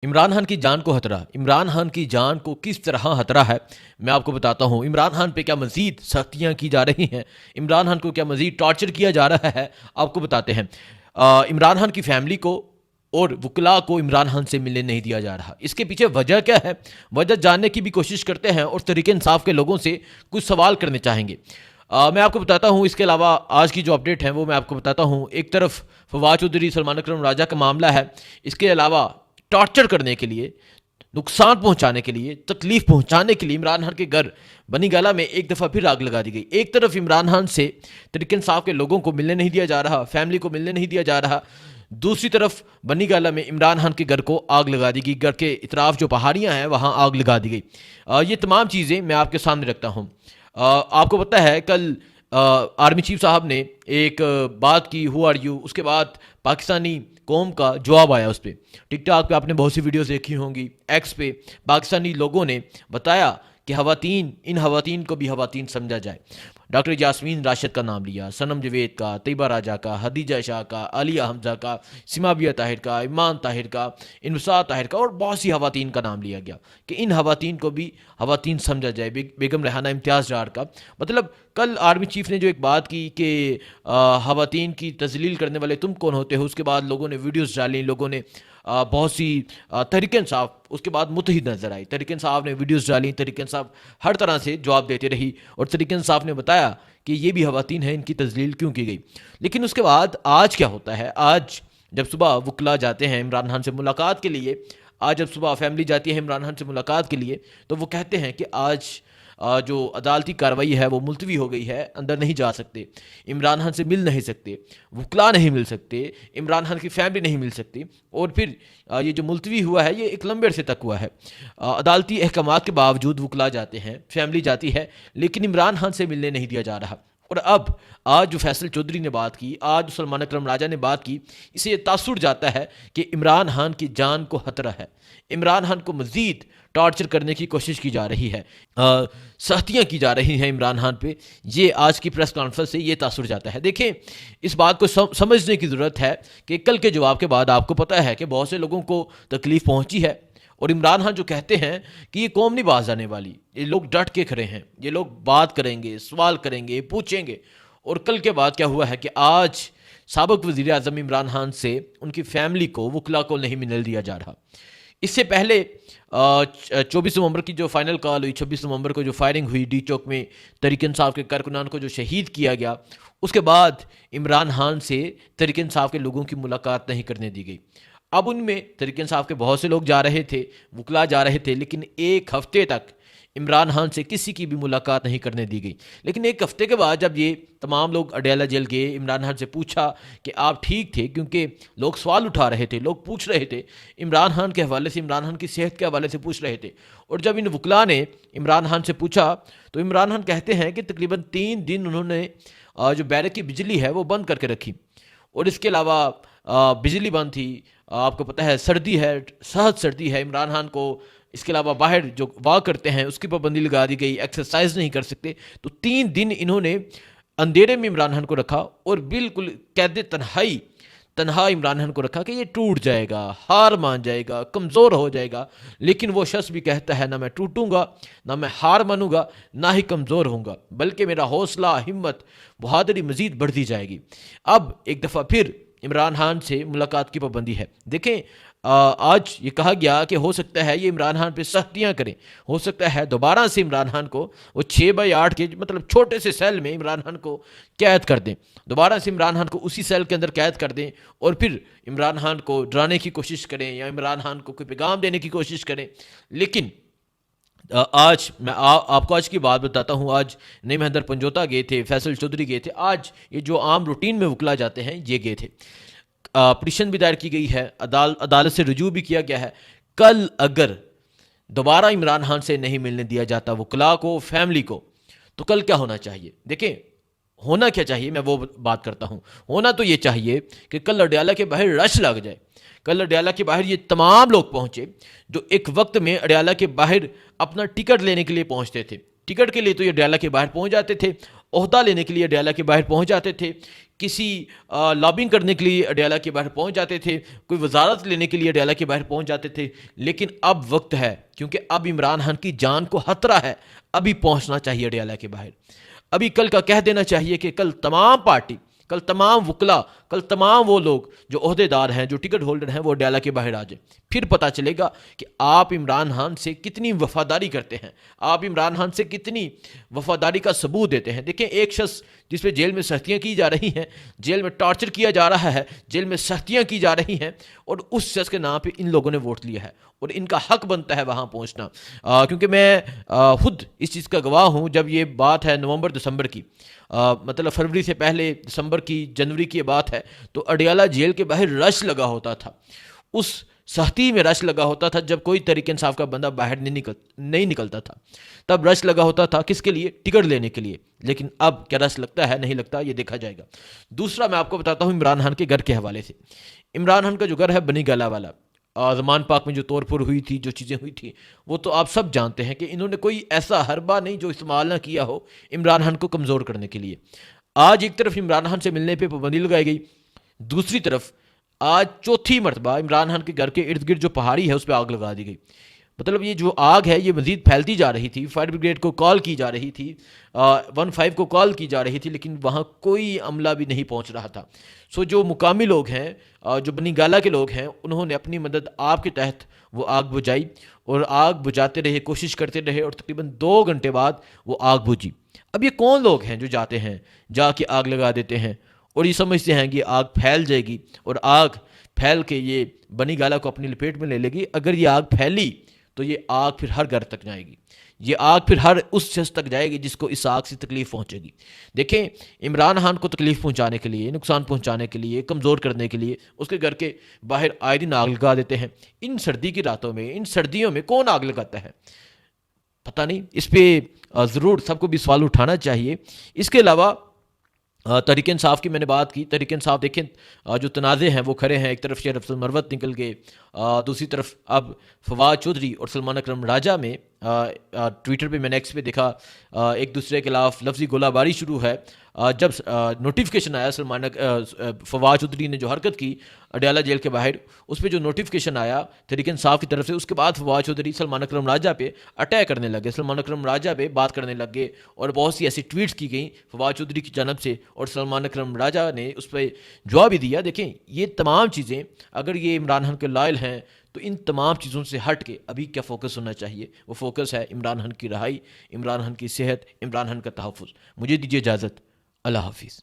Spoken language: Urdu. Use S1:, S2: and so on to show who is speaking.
S1: عمران خان کی جان کو خطرہ، عمران خان کی جان کو کس طرح خطرہ ہے میں آپ کو بتاتا ہوں۔ عمران خان پہ کیا مزید سختیاں کی جا رہی ہیں، عمران خان کو کیا مزید ٹارچر کیا جا رہا ہے، آپ کو بتاتے ہیں۔ عمران خان کی فیملی کو اور وکلاء کو عمران خان سے ملنے نہیں دیا جا رہا، اس کے پیچھے وجہ کیا ہے، وجہ جاننے کی بھی کوشش کرتے ہیں اور تحریک انصاف کے لوگوں سے کچھ سوال کرنے چاہیں گے۔ میں آپ کو بتاتا ہوں، اس کے علاوہ آج کی جو اپڈیٹ ہے وہ میں آپ کو بتاتا ہوں۔ ایک طرف فواد چودھری سلمان اکرم راجہ کا معاملہ ہے، اس کے علاوہ ٹارچر کرنے کے لیے، نقصان پہنچانے کے لیے، تکلیف پہنچانے کے لیے عمران خان کے گھر بنی گالہ میں ایک دفعہ پھر آگ لگا دی گئی۔ ایک طرف عمران خان سے تحریک انصاف کے لوگوں کو ملنے نہیں دیا جا رہا، فیملی کو ملنے نہیں دیا جا رہا، دوسری طرف بنی گالہ میں عمران خان کے گھر کو آگ لگا دی گئی، گھر کے اطراف جو پہاڑیاں ہیں وہاں آگ لگا دی گئی۔ یہ تمام چیزیں میں آپ کے سامنے رکھتا ہوں۔ آپ کو پتہ ہے کل آرمی چیف صاحب نے ایک بات کی، ہو آر یو، اس کے بعد پاکستانی قوم کا جواب آیا اس پہ۔ ٹک ٹاک پہ آپ نے بہت سی ویڈیوز دیکھی ہوں گی، ایکس پہ پاکستانی لوگوں نے بتایا کہ خواتین، ان خواتین کو بھی خواتین سمجھا جائے۔ ڈاکٹر یاسمین راشد کا نام لیا، صنم جاوید کا، طیبہ راجہ کا، حدیجہ شاہ کا، عالیہ حمزہ کا، سماویہ طاہر کا، ایمان طاہر کا، انوسا طاہر کا، اور بہت سی خواتین کا نام لیا گیا کہ ان خواتین کو بھی خواتین سمجھا جائے۔ بیگم ریحانہ امتیاز ڈار کا، مطلب کل آرمی چیف نے جو ایک بات کی کہ خواتین کی تذلیل کرنے والے تم کون ہوتے ہو، اس کے بعد لوگوں نے ویڈیوز ڈالی، لوگوں نے بہت سی تحریک انصاف اس کے بعد متحد نظر آئی، تحریک انصاف نے ویڈیوز ڈالی، تحریک انصاف ہر طرح سے جواب دیتے رہی، اور تحریک انصاف نے بتایا کہ یہ بھی خواتین ہیں، ان کی تذلیل کیوں کی گئی۔ لیکن اس کے بعد آج کیا ہوتا ہے، آج جب صبح وکلاء جاتے ہیں عمران خان سے ملاقات کے لیے، آج جب صبح فیملی جاتی ہے عمران خان سے ملاقات کے لیے، تو وہ کہتے ہیں کہ آج جو عدالتی کارروائی ہے وہ ملتوی ہو گئی ہے، اندر نہیں جا سکتے، عمران خان سے مل نہیں سکتے، وکلاء نہیں مل سکتے، عمران خان کی فیملی نہیں مل سکتی، اور پھر یہ جو ملتوی ہوا ہے یہ ایک لمبے عرصے تک ہوا ہے۔ عدالتی احکامات کے باوجود وکلاء جاتے ہیں، فیملی جاتی ہے، لیکن عمران خان سے ملنے نہیں دیا جا رہا۔ اور اب آج جو فیصل چودھری نے بات کی، آج جو سلمان اکرم راجہ نے بات کی، اسے یہ تاثر جاتا ہے کہ عمران خان کی جان کو خطرہ ہے، عمران خان کو مزید ٹارچر کرنے کی کوشش کی جا رہی ہے، سختیاں کی جا رہی ہیں عمران خان پہ۔ یہ آج کی پریس کانفرنس سے یہ تاثر جاتا ہے۔ دیکھیں، اس بات کو سمجھنے کی ضرورت ہے کہ کل کے جواب کے بعد آپ کو پتہ ہے کہ بہت سے لوگوں کو تکلیف پہنچی ہے، اور عمران خان جو کہتے ہیں کہ یہ قوم نہیں باز آنے والی، یہ لوگ ڈٹ کے کھڑے ہیں، یہ لوگ بات کریں گے، سوال کریں گے، پوچھیں گے۔ اور کل کے بعد کیا ہوا ہے کہ آج سابق وزیر اعظم عمران خان سے ان کی فیملی کو، وکلاء کو نہیں ملنے دیا جا رہا۔ اس سے پہلے 24 نومبر کی جو فائنل کال ہوئی، 26 نومبر کو جو فائرنگ ہوئی ڈی چوک میں، تحریک انصاف کے کارکنان کو جو شہید کیا گیا، اس کے بعد عمران خان سے تحریک انصاف کے لوگوں کی ملاقات نہیں کرنے دی گئی۔ اب ان میں تحریک انصاف کے بہت سے لوگ جا رہے تھے، وکلاء جا رہے تھے، لیکن ایک ہفتے تک عمران خان سے کسی کی بھی ملاقات نہیں کرنے دی گئی۔ لیکن ایک ہفتے کے بعد جب یہ تمام لوگ اڈیالہ جیل گئے، عمران خان سے پوچھا کہ آپ ٹھیک تھے، کیونکہ لوگ سوال اٹھا رہے تھے، لوگ پوچھ رہے تھے عمران خان کے حوالے سے، عمران خان کی صحت کے حوالے سے پوچھ رہے تھے۔ اور جب ان وکلاء نے عمران خان سے پوچھا تو عمران خان کہتے ہیں کہ تقریباً 3 دن انہوں نے جو بیرک کی بجلی ہے وہ بند کر کے رکھی، اور اس کے علاوہ بجلی بند تھی، آپ کو پتہ ہے سردی ہے، سخت سردی ہے، عمران خان کو اس کے علاوہ باہر جو واک کرتے ہیں اس کی پابندی لگا دی گئی، ایکسرسائز نہیں کر سکتے۔ تو 3 دن انہوں نے اندھیرے میں عمران خان کو رکھا، اور بالکل قید تنہا عمران خان کو رکھا کہ یہ ٹوٹ جائے گا، ہار مان جائے گا، کمزور ہو جائے گا۔ لیکن وہ شخص بھی کہتا ہے نہ میں ٹوٹوں گا، نہ میں ہار مانوں گا، نہ ہی کمزور ہوں گا، بلکہ میرا حوصلہ، ہمت، بہادری مزید بڑھتی جائے گی۔ اب ایک دفعہ پھر عمران خان سے ملاقات کی پابندی ہے۔ دیکھیں، آج یہ کہا گیا کہ ہو سکتا ہے یہ عمران خان پہ سختیاں کریں، ہو سکتا ہے دوبارہ سے عمران خان کو وہ 6x8 کے مطلب چھوٹے سے سیل میں عمران خان کو قید کر دیں، دوبارہ سے عمران خان کو اسی سیل کے اندر قید کر دیں، اور پھر عمران خان کو ڈرانے کی کوشش کریں یا عمران خان کو کوئی پیغام دینے کی کوشش کریں۔ لیکن آج میں آپ کو آج کی بات بتاتا ہوں۔ آج نعیم حیدر پنجوتا گئے تھے، فیصل چودھری گئے تھے، آج یہ جو عام روٹین میں وکلا جاتے ہیں یہ گئے تھے، پٹیشن بھی دائر کی گئی ہے، عدالت سے رجوع بھی کیا گیا ہے۔ کل اگر دوبارہ عمران خان سے نہیں ملنے دیا جاتا وکلاء کو، فیملی کو، تو کل کیا ہونا چاہیے؟ دیکھیں، ہونا کیا چاہیے میں وہ بات کرتا ہوں۔ ہونا تو یہ چاہیے کہ کل اڈیالہ کے باہر رش لگ جائے، کل اڈیالہ کے باہر یہ تمام لوگ پہنچے جو ایک وقت میں اڈیالہ کے باہر اپنا ٹکٹ لینے کے لیے پہنچتے تھے، ٹکٹ کے لیے تو یہ اڈیالہ کے باہر پہنچ جاتے تھے، عہدہ لینے کے لیے اڈیالہ کے باہر پہنچ جاتے تھے، کسی لابنگ کرنے کے لیے اڈیالہ کے باہر پہنچ جاتے تھے، کوئی وزارت لینے کے لیے اڈیالہ کے باہر پہنچ جاتے تھے. لیکن اب وقت ہے، کیونکہ اب عمران خان کی جان کو خطرہ ہے، ابھی پہنچنا چاہیے اڈیالہ کے باہر. ابھی کل کا کہہ دینا چاہیے کہ کل تمام پارٹی، کل تمام وکلا، کل تمام وہ لوگ جو عہدے دار ہیں، جو ٹکٹ ہولڈر ہیں، وہ اڈیالہ کے باہر آ جائیں. پھر پتہ چلے گا کہ آپ عمران خان سے کتنی وفاداری کرتے ہیں، آپ عمران خان سے کتنی وفاداری کا ثبوت دیتے ہیں. دیکھیں، ایک شخص جس پہ جیل میں سختیاں کی جا رہی ہیں، جیل میں ٹارچر کیا جا رہا ہے، جیل میں سختیاں کی جا رہی ہیں، اور اس شخص کے نام پہ ان لوگوں نے ووٹ لیا ہے، اور ان کا حق بنتا ہے وہاں پہنچنا. کیونکہ میں خود اس چیز کا گواہ ہوں. جب یہ بات ہے نومبر دسمبر کی، مطلب فروری سے پہلے، دسمبر کی، جنوری کی بات ہے، تو اڈیالہ جیل کے باہر رش لگا ہوتا تھا. اس سختی میں رش لگا ہوتا تھا جب کوئی تحریک انصاف کا بندہ باہر نہیں نکلتا تھا. تب رش لگا ہوتا تھا کس کے لیے؟ ٹکٹ لینے کے لیے. لیکن اب کیا رش لگتا ہے؟ نہیں لگتا، یہ دیکھا جائے گا. دوسرا میں آپ کو بتاتا ہوں عمران خان کے گھر کے حوالے سے. عمران خان کا جو گھر ہے بنی گالہ والا، زمان پاک میں جو توڑ پھوڑ ہوئی تھی، جو چیزیں ہوئی تھیں، وہ تو آپ سب جانتے ہیں کہ انہوں نے کوئی ایسا حربہ نہیں جو استعمال نہ کیا ہو عمران خان کو کمزور کرنے کے لیے. آج ایک طرف عمران خان سے ملنے پہ پابندی لگائی گئی، دوسری طرف آج چوتھی مرتبہ عمران خان کے گھر کے ارد گرد جو پہاڑی ہے اس پہ آگ لگا دی گئی. مطلب یہ جو آگ ہے یہ مزید پھیلتی جا رہی تھی. فائر بریگیڈ کو کال کی جا رہی تھی، 15 کو کال کی جا رہی تھی، لیکن وہاں کوئی عملہ بھی نہیں پہنچ رہا تھا. جو مقامی لوگ ہیں، جو بنی گالہ کے لوگ ہیں، انہوں نے اپنی مدد آپ کے تحت وہ آگ بجھائی، اور آگ بجھاتے رہے، کوشش کرتے رہے، اور تقریباً 2 گھنٹے بعد وہ آگ بجھی. اب یہ کون لوگ ہیں جو جاتے ہیں، جا کے آگ لگا دیتے ہیں اور یہ سمجھتے ہیں کہ آگ پھیل جائے گی اور آگ پھیل کے یہ بنی گالہ کو اپنی لپیٹ میں لے لے گی؟ اگر یہ آگ پھیلی تو یہ آگ پھر ہر گھر تک جائے گی، یہ آگ پھر ہر اس شخص تک جائے گی جس کو اس آگ سے تکلیف پہنچے گی. دیکھیں، عمران خان کو تکلیف پہنچانے کے لیے، نقصان پہنچانے کے لیے، کمزور کرنے کے لیے اس کے گھر کے باہر آئے دن آگ لگا دیتے ہیں. ان سردی کی راتوں میں، ان سردیوں میں کون آگ لگاتا ہے؟ پتہ نہیں. اس پہ ضرور سب کو بھی سوال اٹھانا چاہیے. اس کے علاوہ تحریک انصاف کی میں نے بات کی. تحریک انصاف دیکھیں جو تنازع ہیں وہ کھڑے ہیں. ایک طرف شیر افضل مروت نکل گئے، دوسری طرف اب فواد چودھری اور سلمان اکرم راجہ میں ٹویٹر پہ، میں نے ایکس پہ دیکھا، ایک دوسرے کے خلاف لفظی گولہ باری شروع ہے. جب نوٹیفیکیشن آیا، فواد چودھری نے جو حرکت کی اڈیالہ جیل کے باہر، اس پہ جو نوٹیفیکیشن آیا تحریک انصاف کی طرف سے، اس کے بعد فواد چودھری سلمان اکرم راجہ پہ اٹیک کرنے لگے، سلمان اکرم راجہ پہ بات کرنے لگے، اور بہت سی ایسی ٹویٹس کی گئیں فواد چودھری کی جانب سے، اور سلمان اکرم راجہ نے اس پہ جواب بھی دیا. دیکھیں، یہ تمام چیزیں اگر یہ عمران خان کے لائل ہیں تو ان تمام چیزوں سے ہٹ کے ابھی کیا فوکس ہونا چاہیے؟ وہ فوکس ہے عمران خان کی رہائی، عمران خان کی صحت، عمران خان کا تحفظ. مجھے دیجیے اجازت. اللہ حافظ.